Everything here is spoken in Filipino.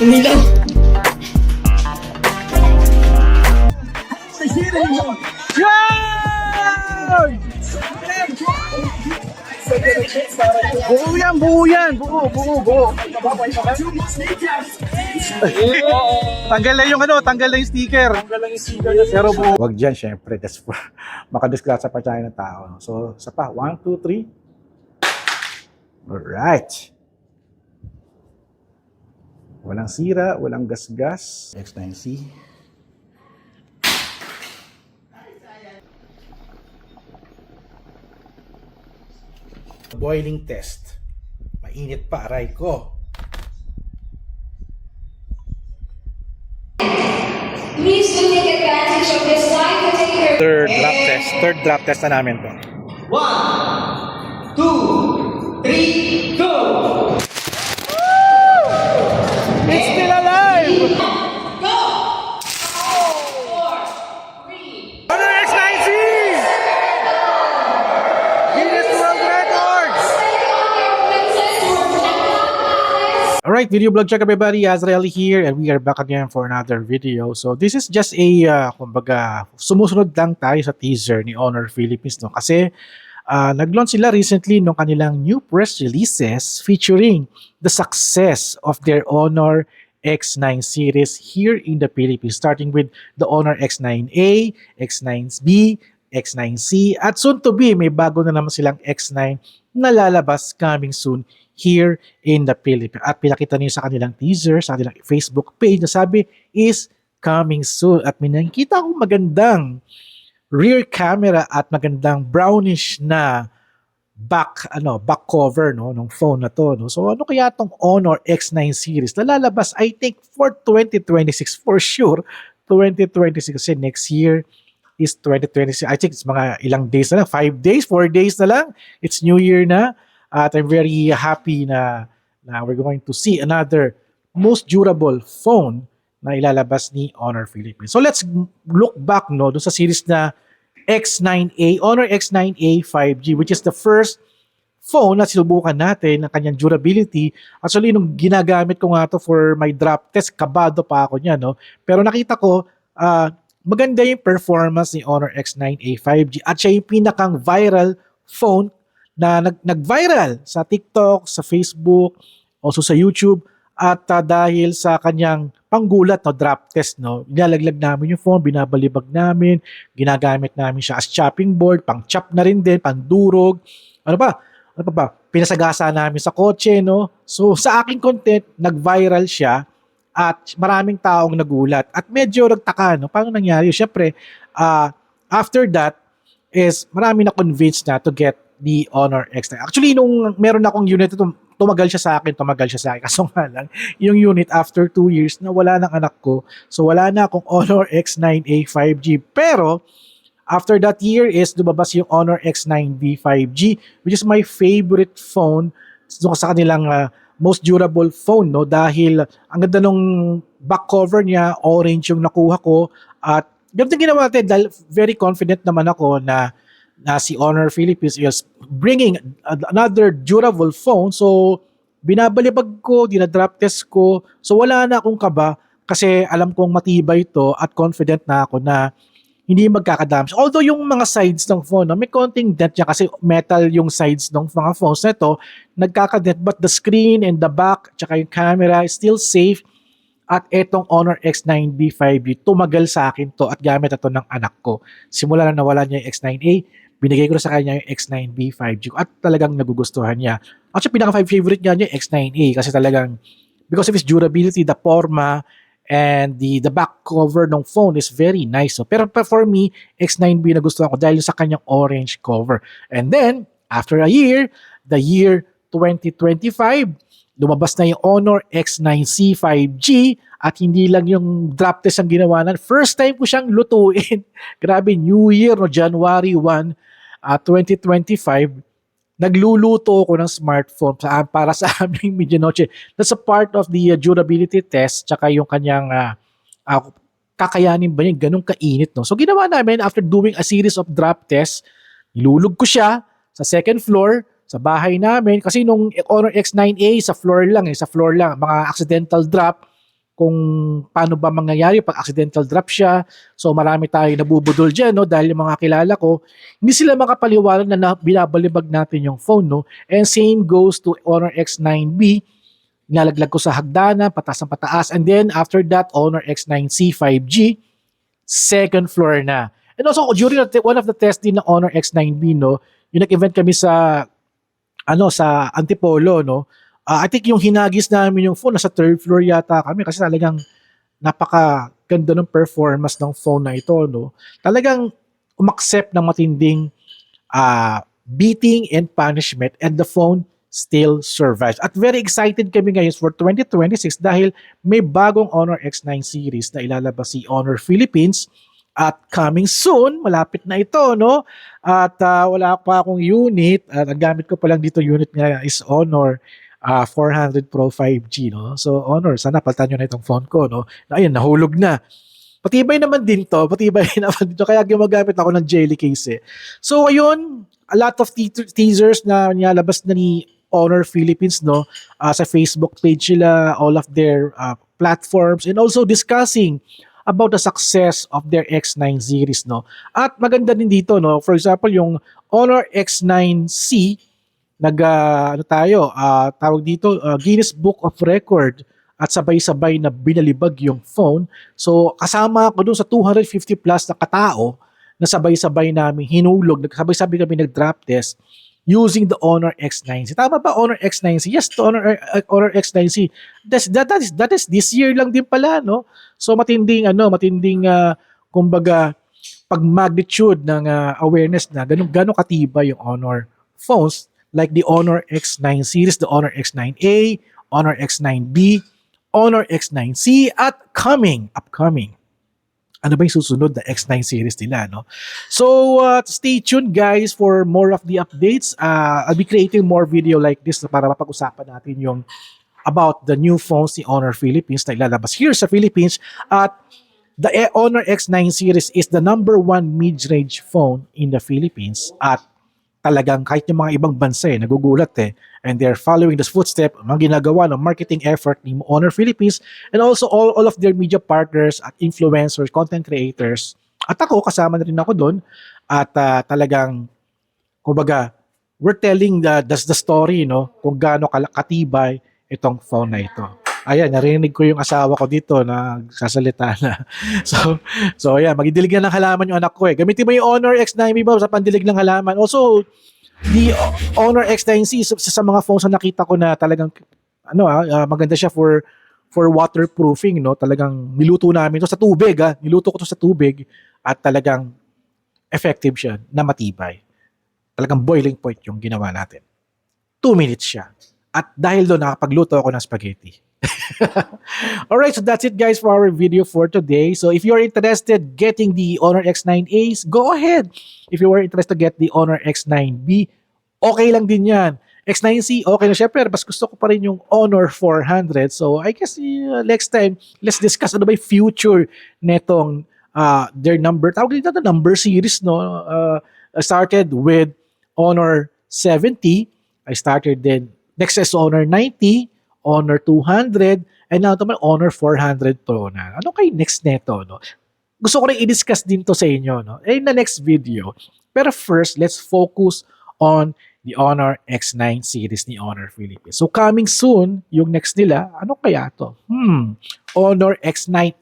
Umilaw. Yan! Buo yan, buo yan. Buo. Tanggal na yung tanggal na yung sticker. Pero buo. Wag dyan, syempre. That's for makadisgrasya pa tayo ng tao. So, isa pa. 1, 2, 3. Alright. Walang sira, walang gasgas. X9C. Boiling test. Mainit pa, aray ko. Please do take advantage of this time to take your Third drop test na namin to. 1, 2, 3, go! It's still alive! go! 4, 3. Honor X9C! Guinness World Records! Alright, video blog check everybody, Azrael here and we are back again for another video. So this is just a, kumbaga, sumusunod lang tayo sa teaser ni Honor Philippines, no? Kasi nag-launch sila recently ng kanilang new press releases featuring the success of their Honor X9 series here in the Philippines, starting with the Honor X9A, X9B, X9C, at soon to be, may bago na naman silang X9 na lalabas coming soon here in the Philippines. At pinakita niyo sa kanilang teaser, sa kanilang Facebook page na sabi is coming soon. At may nakikita akong magandang rear camera at magandang brownish na back cover ng phone na to, no. So ano kaya tong Honor X9 series na lalabas, I think for 2026 for sure. 2026 kasi next year is 2026. I think it's mga ilang days na lang, 5 days, 4 days na lang. It's New Year na. At I'm very happy na we're going to see another most durable phone na ilalabas ni Honor Philippines. So let's look back doon sa series na X9A, Honor X9A 5G, which is the first phone na sinubukan natin ng kanyang durability. Actually, nung ginagamit ko nga to for my drop test, kabado pa ako niya, no? Pero nakita ko, maganda yung performance ni Honor X9A 5G at siya yung pinakang viral phone na nag-viral sa TikTok, sa Facebook, also sa YouTube, at dahil sa kanyang panggulat, drop test, nilalaglag namin yung phone, binabalibag namin, ginagamit namin siya as chopping board, pang-chop na rin din, pang-durog, ano pa ba, pinasagasa namin sa kotse, no? So sa aking content, nag-viral siya, at maraming taong nagulat, at medyo nagtaka, paano nangyari? Siyempre, after that, is marami na convinced na to get the Honor X9. Actually, nung meron akong unit ito, tumagal siya sa akin. Kaso nga lang, yung unit after 2 years, nawala ng anak ko. So, wala na akong Honor X9A 5G. Pero, after that year is lumabas yung Honor X9B 5G, which is my favorite phone sa kanilang most durable phone, no? Dahil ang ganda nung back cover niya, orange yung nakuha ko. At ganito ginawa natin dahil very confident naman ako na si Honor Philippines is bringing another durable phone. So, binabalibag ko, dinadrop test ko. So, wala na akong kaba kasi alam kong matibay ito at confident na ako na hindi magkakadamage. Although yung mga sides ng phone, may konting dent niya kasi metal yung sides ng mga phones na ito, nagkakadent. But the screen and the back, tsaka yung camera is still safe. At etong Honor X9B 5G, tumagal sa akin to at gamit ito ng anak ko. Simula na nawala niya yung X9A, binigay ko na sa kanya yung X9B 5G at talagang nagugustuhan niya. Actually, pinaka-favorite niya yung X9A kasi talagang because of its durability, the forma, and the back cover ng phone is very nice. So, pero for me, X9B nagustuhan ko dahil sa kanyang orange cover. And then, after a year, the year 2025, lumabas na yung Honor X9C 5G at hindi lang yung drop test ang ginawa na. First time ko siyang lutuin. Grabe, New Year, January 1, 2025. Nagluluto ko ng smartphone para sa aming medianoche. That's a part of the durability test tsaka yung kanyang kakayanin ba niya ganun kainit. No? So ginawa namin after doing a series of drop tests, nilulog ko siya sa second floor sa bahay namin kasi nung Honor X9A sa floor lang, mga accidental drop, kung paano ba mangyayari pag accidental drop siya. So marami tayo nabubudol dyan, no? Dahil yung mga kilala ko, hindi sila makapaliwanag na binabalibag natin yung phone, no? And same goes to Honor X9B. Nilalaglag ko sa hagdanan, pataas ng pataas. And then after that, Honor X9C 5G, second floor na. And also, during one of the tests din ng Honor X9B, no? Yung nag-event kami sa sa Antipolo, no? I think yung hinagis namin yung phone, nasa third floor yata kami kasi talagang napaka-ganda ng performance ng phone na ito, no? Talagang umaccept ng matinding beating and punishment and the phone still survives. At very excited kami ngayon for 2026 dahil may bagong Honor X9 series na ilalabas si Honor Philippines at coming soon, malapit na ito, no? At wala pa akong unit. At ang gamit ko pa lang dito unit nga is Honor 400 Pro 5G, no? So, Honor, sana palitan nyo na itong phone ko, no? Ayun, nahulog na. Patibay naman din to, patibay naman dito. Kaya gumagamit ako ng jelly case, eh. So, ayun, a lot of teasers na nilalabas na ni Honor Philippines, no? Sa Facebook page sila, all of their platforms, and also discussing about the success of their X9 series, no? At maganda din dito, no? For example, yung Honor X9C, tawag dito, Guinness Book of Record at sabay-sabay na binalibag yung phone. So, kasama ako dun sa 250 plus na katao na sabay-sabay namin hinulog, sabay-sabay kami nag-drop test using the Honor X9C. Tama ba Honor X9C? Yes, the Honor X9C. That is this year lang din pala, no? So, matinding kumbaga, pag-magnitude ng awareness na gano'ng katibay yung Honor phones like the Honor X9 series, the Honor X9A, Honor X9B, Honor X9C, at upcoming. Ano ba yung susunod na X9 series nila, no? So, stay tuned guys for more of the updates. I'll be creating more video like this para mapag-usapan natin yung about the new phones ni Honor Philippines na ilalabas here sa Philippines. At the Honor X9 series is the number 1 mid-range phone in the Philippines at talagang kahit yung mga ibang bansa nagugulat and they're following this footstep, mga ginagawa ng marketing effort ni Honor Philippines and also all of their media partners at influencers, content creators. At ako, kasama na rin ako doon at talagang, kumbaga, we're telling the story, no, kung gaano katibay itong phone na ito. Ayan, narinig ko yung asawa ko dito na sasalita na. So ayan, magdidilig na ng halaman yung anak ko. Gamitin mo yung Honor X9B ba sa pandilig ng halaman. Also, the Honor X9C sa mga phones na nakita ko na talagang maganda siya for waterproofing, no? Talagang niluto namin to sa tubig, Niluto ko to sa tubig at talagang effective siya na matibay. Talagang boiling point yung ginawa natin. 2 minutes siya. At dahil doon nakapagluto ako ng spaghetti. Alright, so that's it guys for our video for today. So if you're interested getting the Honor X9As, go ahead. If you are interested to get the Honor X9B, okay lang din yan. X9C, okay na siya, pero mas gusto ko pa rin yung Honor 400. So I guess next time, let's discuss ano ba yung future netong their tawag dito na number series, no? I started with Honor 70. I started then, next is Honor 90, Honor 200, and now naman Honor 400 Pro na. Ano kay next neto, no? Gusto ko rin i-discuss din to sa inyo, no? In the next video. Pero first, let's focus on the Honor X9 series ni Honor Philippines. So coming soon, yung next nila, ano kaya to? Honor X9